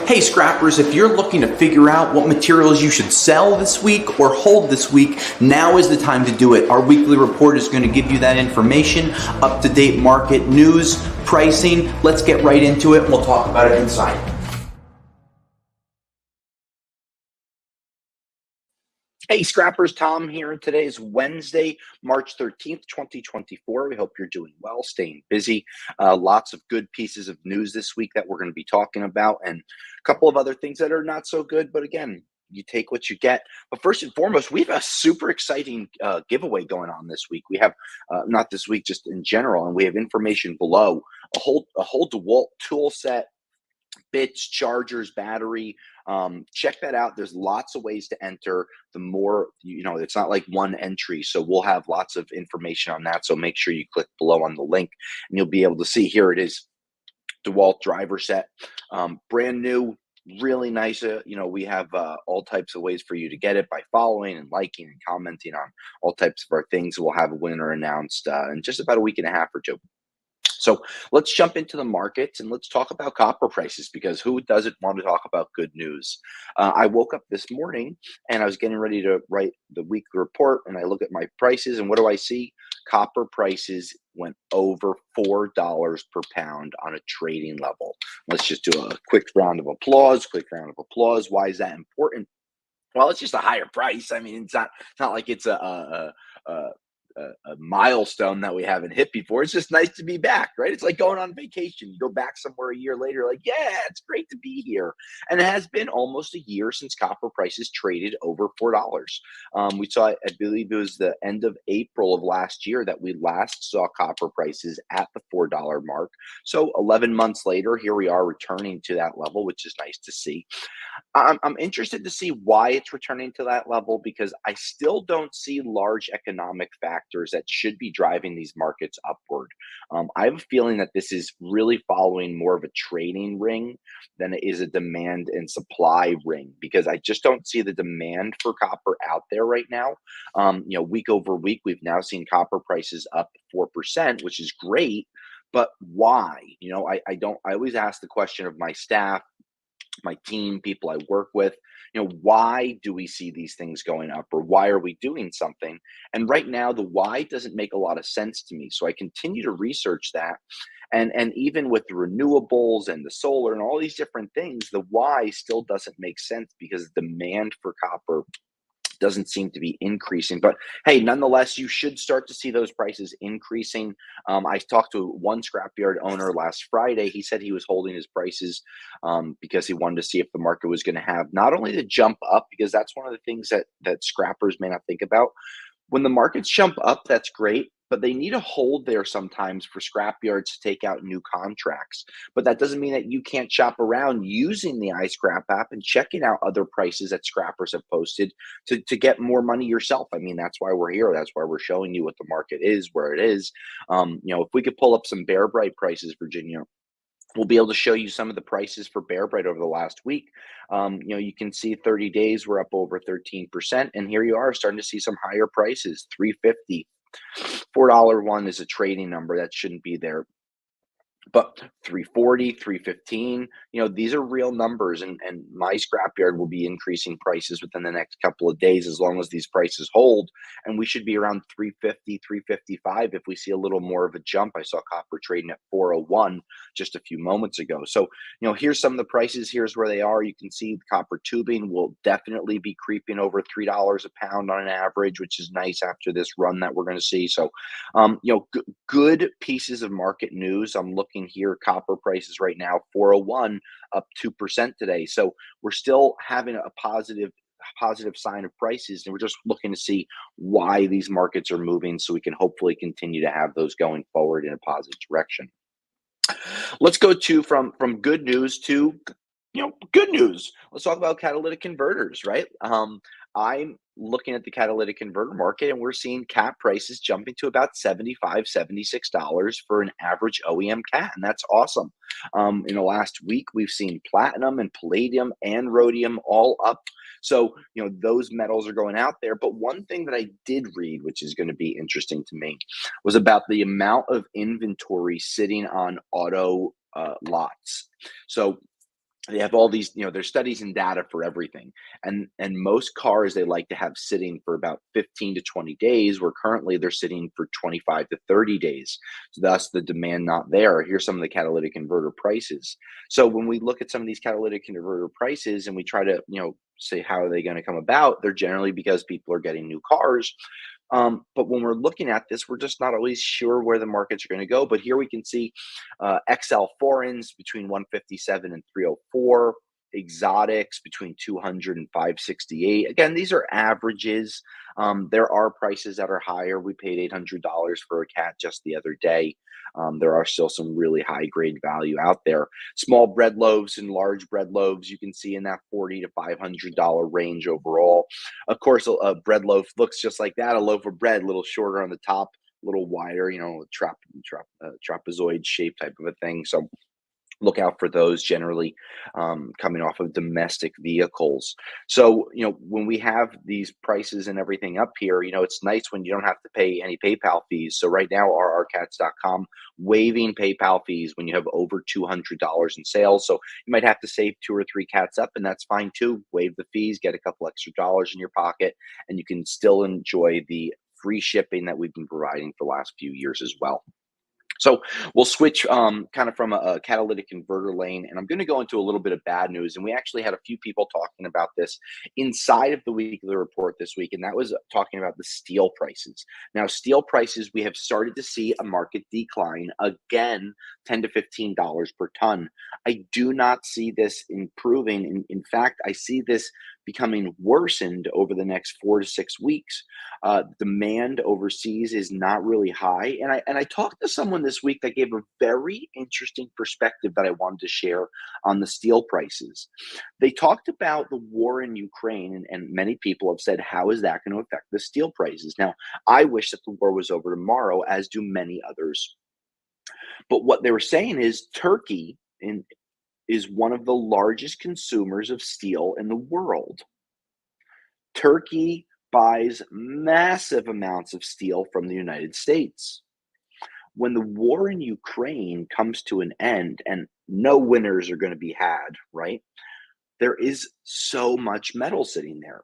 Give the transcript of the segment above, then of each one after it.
Hey scrappers, if you're looking to figure out what materials you should sell this week or hold this week, now is the time to do it. Our weekly report is going to give you that information, up-to-date market news, pricing. Let's get right into it and we'll talk about it inside. Hey scrappers, Tom here, and today is Wednesday, March 13th, 2024. We hope you're doing well, staying busy. Lots of good pieces of news this week that we're going to be talking about, and a couple of other things that are not so good, but again, you take what you get. But first and foremost, we have a super exciting giveaway going on this week. We have, not this week, just in general, and we have information below, a whole DeWalt tool set, bits, chargers, battery. Check that out. There's lots of ways to enter. The more, it's not like one entry. So we'll have lots of information on that. So make sure you click below on the link and you'll be able to see. Here it is, DeWalt driver set, brand new, really nice. We have all types of ways for you to get it by following and liking and commenting on all types of our things. We'll have a winner announced in just about a week and a half or two. So let's jump into the markets and let's talk about copper prices, because who doesn't want to talk about good news? I woke up this morning and I was getting ready to write the weekly report, and I look at my prices, and what do I see? Copper prices went over $4 per pound on a trading level. Let's just do a quick round of applause. Why is that important? Well, it's just a higher price. I mean, it's not like it's a milestone that we haven't hit before. It's just nice to be back, right? It's like going on vacation. You go back somewhere a year later, like, yeah, it's great to be here. And it has been almost a year since copper prices traded over $4. We saw, I believe it was the end of April of last year that we last saw copper prices at the $4 mark. So 11 months later, here we are returning to that level, which is nice to see. I'm interested to see why it's returning to that level, because I still don't see large economic factors that should be driving these markets upward. I have a feeling that this is really following more of a trading ring than it is a demand and supply ring, because I just don't see the demand for copper out there right now. Week over week, we've now seen copper prices up 4%, which is great. But why? I always ask the question of my staff, my team, people I work with, why do we see these things going up, or why are we doing something? And right now, the why doesn't make a lot of sense to me. So I continue to research that. And even with the renewables and the solar and all these different things, the why still doesn't make sense, because demand for copper doesn't seem to be increasing. But hey, nonetheless, you should start to see those prices increasing. I talked to one scrapyard owner last Friday. He said he was holding his prices because he wanted to see if the market was going to have not only the jump up, because that's one of the things that scrappers may not think about. When the markets jump up, that's great, but they need a hold there sometimes for scrapyards to take out new contracts. But that doesn't mean that you can't shop around using the iScrap app and checking out other prices that scrappers have posted to get more money yourself. I mean, that's why we're here. That's why we're showing you what the market is, where it is. If we could pull up some Bear Bright prices, Virginia, we'll be able to show you some of the prices for Bear Bright over the last week. You can see 30 days, we're up over 13%. And here you are starting to see some higher prices, 350. $4 one is a trading number that shouldn't be there. But 340, 315, these are real numbers, and my scrapyard will be increasing prices within the next couple of days as long as these prices hold. And we should be around 350, 355 if we see a little more of a jump. I saw copper trading at 401 just a few moments ago. So, here's some of the prices. Here's where they are. You can see the copper tubing will definitely be creeping over $3 a pound on an average, which is nice after this run that we're going to see. So, good pieces of market news. I'm looking here, copper prices right now, 401, up 2% today. So we're still having a positive sign of prices, and we're just looking to see why these markets are moving, so we can hopefully continue to have those going forward in a positive direction. Let's go from good news to good news. Let's talk about catalytic converters, right? I'm looking at the catalytic converter market, and we're seeing cat prices jumping to about $75, $76 for an average OEM cat, and that's awesome. In the last week, we've seen platinum and palladium and rhodium all up. So, those metals are going out there. But one thing that I did read, which is going to be interesting to me, was about the amount of inventory sitting on auto lots. So they have all these, there's studies and data for everything. And most cars they like to have sitting for about 15 to 20 days, where currently they're sitting for 25 to 30 days. So thus the demand not there. Here's some of the catalytic converter prices. So when we look at some of these catalytic converter prices and we try to, say how are they going to come about, they're generally because people are getting new cars. But when we're looking at this, we're just not always sure where the markets are going to go. But here we can see XL foreigns between 157 and 304, exotics between 200 and 568. Again, these are averages. There are prices that are higher. We paid $800 for a cat just the other day. There are still some really high grade value out there. Small bread loaves and large bread loaves, you can see in that $40 to $500 range overall. Of course, a bread loaf looks just like that, a loaf of bread, a little shorter on the top, a little wider, trapezoid shape type of a thing. So look out for those generally coming off of domestic vehicles. So, when we have these prices and everything up here, it's nice when you don't have to pay any PayPal fees. So right now, rrcats.com waiving PayPal fees when you have over $200 in sales. So you might have to save 2 or 3 cats up, and that's fine too. Waive the fees, get a couple extra dollars in your pocket, and you can still enjoy the free shipping that we've been providing for the last few years as well. So we'll switch kind of from a catalytic converter lane, and I'm going to go into a little bit of bad news. And we actually had a few people talking about this inside of the weekly report this week, and that was talking about the steel prices. Now, steel prices, we have started to see a market decline again, $10 to $15 per ton. I do not see this improving. In fact, I see this becoming worsened over the next 4 to 6 weeks. Demand overseas is not really high, and I talked to someone this week that gave a very interesting perspective that I wanted to share on the steel prices. They talked about the war in Ukraine, and many people have said, how is that going to affect the steel prices? Now, I wish that the war was over tomorrow, as do many others. But what they were saying is Turkey is one of the largest consumers of steel in the world. Turkey buys massive amounts of steel from the United States. When the war in Ukraine comes to an end, and no winners are going to be had, right? There is so much metal sitting there.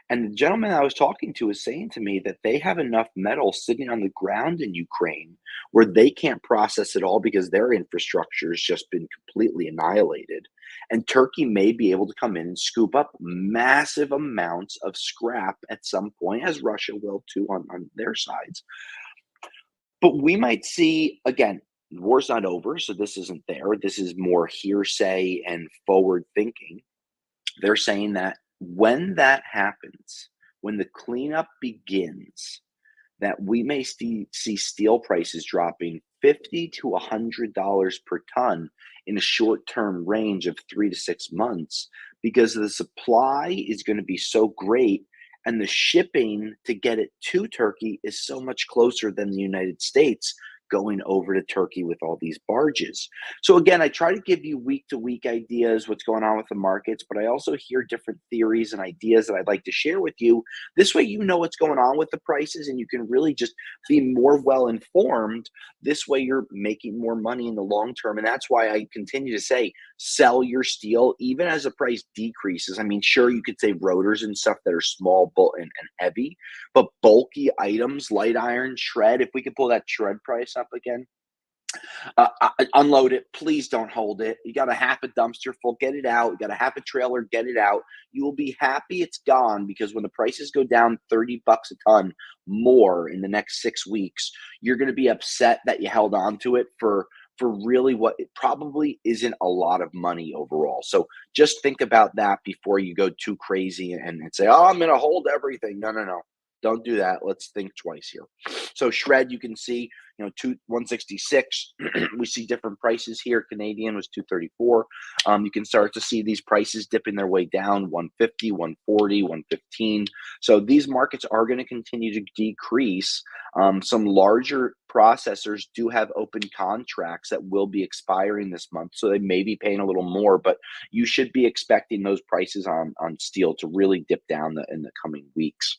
And the gentleman I was talking to is saying to me that they have enough metal sitting on the ground in Ukraine where they can't process it all because their infrastructure has just been completely annihilated. And Turkey may be able to come in and scoop up massive amounts of scrap at some point, as Russia will too on their sides. But we might see, again, the war's not over, so this isn't there. This is more hearsay and forward thinking. They're saying that when that happens, when the cleanup begins, that we may see steel prices dropping $50 to $100 per ton in a short-term range of 3 to 6 months, because the supply is going to be so great and the shipping to get it to Turkey is so much closer than the United States going over to Turkey with all these barges. So again, I try to give you week to week ideas, what's going on with the markets, but I also hear different theories and ideas that I'd like to share with you. This way, you know what's going on with the prices and you can really just be more well informed. This way, you're making more money in the long term. And that's why I continue to say, sell your steel, even as the price decreases. I mean, sure, you could say rotors and stuff that are small, bulk, and heavy, but bulky items, light iron, shred, if we could pull that shred price up again, unload it. Please don't hold it. You got a half a dumpster full, get it out. You got a half a trailer, get it out. You will be happy it's gone, because when the prices go down $30 a ton more in the next 6 weeks, you're going to be upset that you held on to it for really what it probably isn't a lot of money overall. So just think about that before you go too crazy and say, oh, I'm going to hold everything. No, no, no. Don't do that. Let's think twice here. So shred, you can see, 166. We see different prices here. Canadian was 234. You can start to see these prices dipping their way down, 150, 140, 115. So these markets are going to continue to decrease. Some larger processors do have open contracts that will be expiring this month, so they may be paying a little more, but you should be expecting those prices on steel to really dip down in the coming weeks.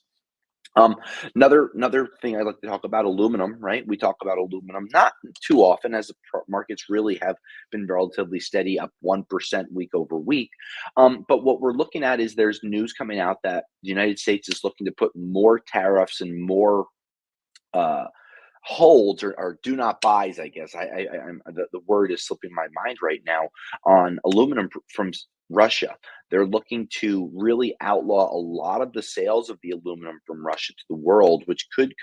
Um, another thing I like to talk about aluminum, right? We talk about aluminum not too often as the markets really have been relatively steady, up 1% week over week. But what we're looking at is there's news coming out that the United States is looking to put more tariffs and more uh, holds or do not buys, I guess. The word is slipping my mind right now on aluminum from Russia. They're looking to really outlaw a lot of the sales of the aluminum from Russia to the world, which could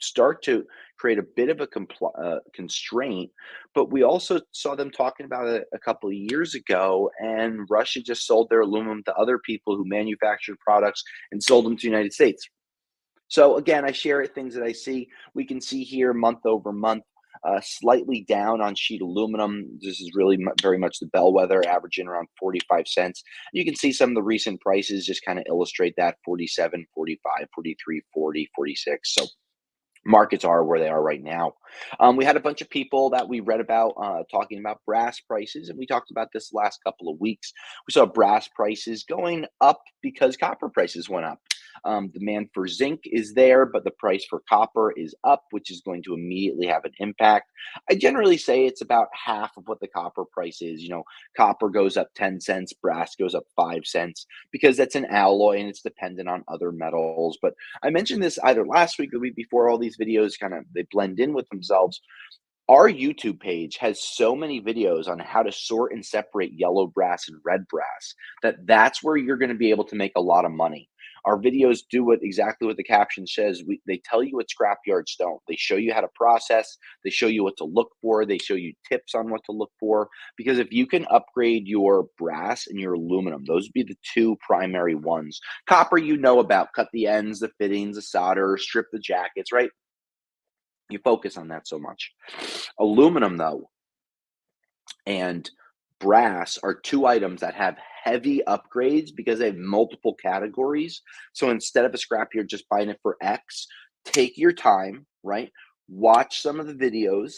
start to create a bit of a constraint. But we also saw them talking about it a couple of years ago, and Russia just sold their aluminum to other people who manufactured products and sold them to the United States. So again, I share things that I see. We can see here month over month, slightly down on sheet aluminum. This is really very much the bellwether, averaging around 45 cents. You can see some of the recent prices just kind of illustrate that: 47, 45, 43, 40, 46. So markets are where they are right now. We had a bunch of people that we read about talking about brass prices, and we talked about this last couple of weeks. We saw brass prices going up because copper prices went up. Demand for zinc is there, but the price for copper is up, which is going to immediately have an impact. I generally say it's about half of what the copper price is. Copper goes up 10 cents, brass goes up 5 cents because that's an alloy and it's dependent on other metals. But I mentioned this either last week or the week before. All these videos they blend in with themselves. Our YouTube page has so many videos on how to sort and separate yellow brass and red brass that's where you're going to be able to make a lot of money. Our videos do exactly what the caption says. They tell you what scrapyards don't. They show you how to process. They show you what to look for. They show you tips on what to look for. Because if you can upgrade your brass and your aluminum, those would be the two primary ones. Copper, about, cut the ends, the fittings, the solder, strip the jackets, right? You focus on that so much. Aluminum, though, and brass are two items that have heavy upgrades because they have multiple categories. So instead of a scrapyard just buying it for X, take your time, right? Watch some of the videos.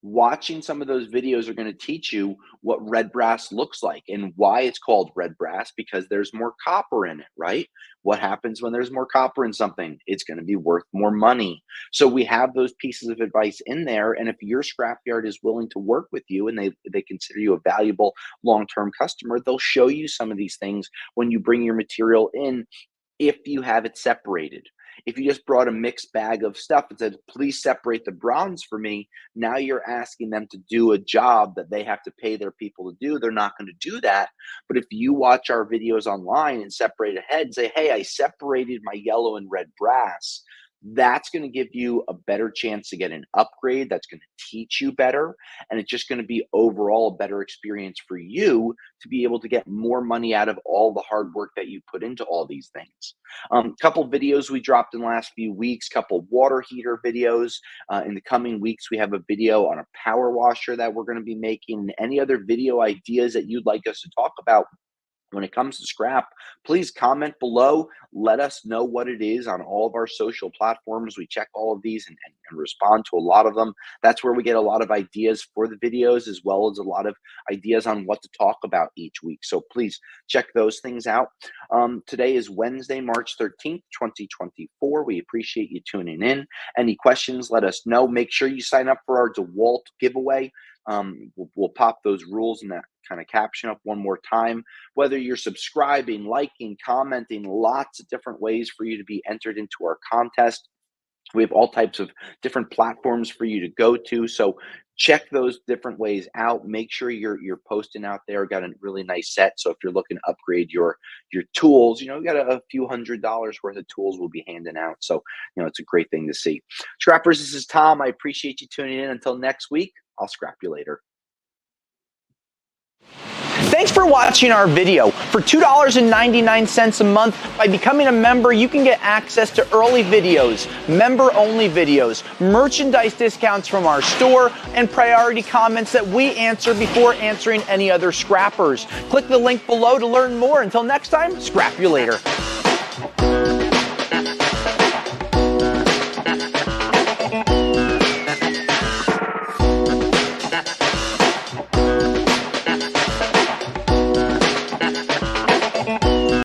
Watching some of those videos are going to teach you what red brass looks like and why it's called red brass, because there's more copper in it, right? What happens when there's more copper in something? It's going to be worth more money. So we have those pieces of advice in there. And if your scrapyard is willing to work with you and they consider you a valuable long-term customer, they'll show you some of these things when you bring your material in, if you have it separated. If you just brought a mixed bag of stuff and said, please separate the bronze for me, now you're asking them to do a job that they have to pay their people to do. They're not going to do that. But if you watch our videos online and separate ahead and say, hey, I separated my yellow and red brass, that's going to give you a better chance to get an upgrade. That's going to teach you better. And it's just going to be overall a better experience for you to be able to get more money out of all the hard work that you put into all these things. Couple videos we dropped in the last few weeks, couple water heater videos. In the coming weeks, we have a video on a power washer that we're going to be making. Any other video ideas that you'd like us to talk about when it comes to scrap, please comment below. Let us know what it is on all of our social platforms. We check all of these and respond to a lot of them. That's where we get a lot of ideas for the videos, as well as a lot of ideas on what to talk about each week. So please check those things out. Today is Wednesday, March 13th, 2024. We appreciate you tuning in. Any questions, let us know. Make sure you sign up for our DeWalt giveaway. We'll pop those rules and that kind of caption up one more time. Whether you're subscribing, liking, commenting, lots of different ways for you to be entered into our contest. We have all types of different platforms for you to go to. So check those different ways out. Make sure you're posting out there. Got a really nice set. So if you're looking to upgrade your tools, we got a few $100s worth of tools we'll be handing out. So, it's a great thing to see. Scrappers, this is Tom. I appreciate you tuning in. Until next week, I'll scrap you later. Thanks for watching our video. For $2.99 a month, by becoming a member, you can get access to early videos, member-only videos, merchandise discounts from our store, and priority comments that we answer before answering any other scrappers. Click the link below to learn more. Until next time, scrap you later.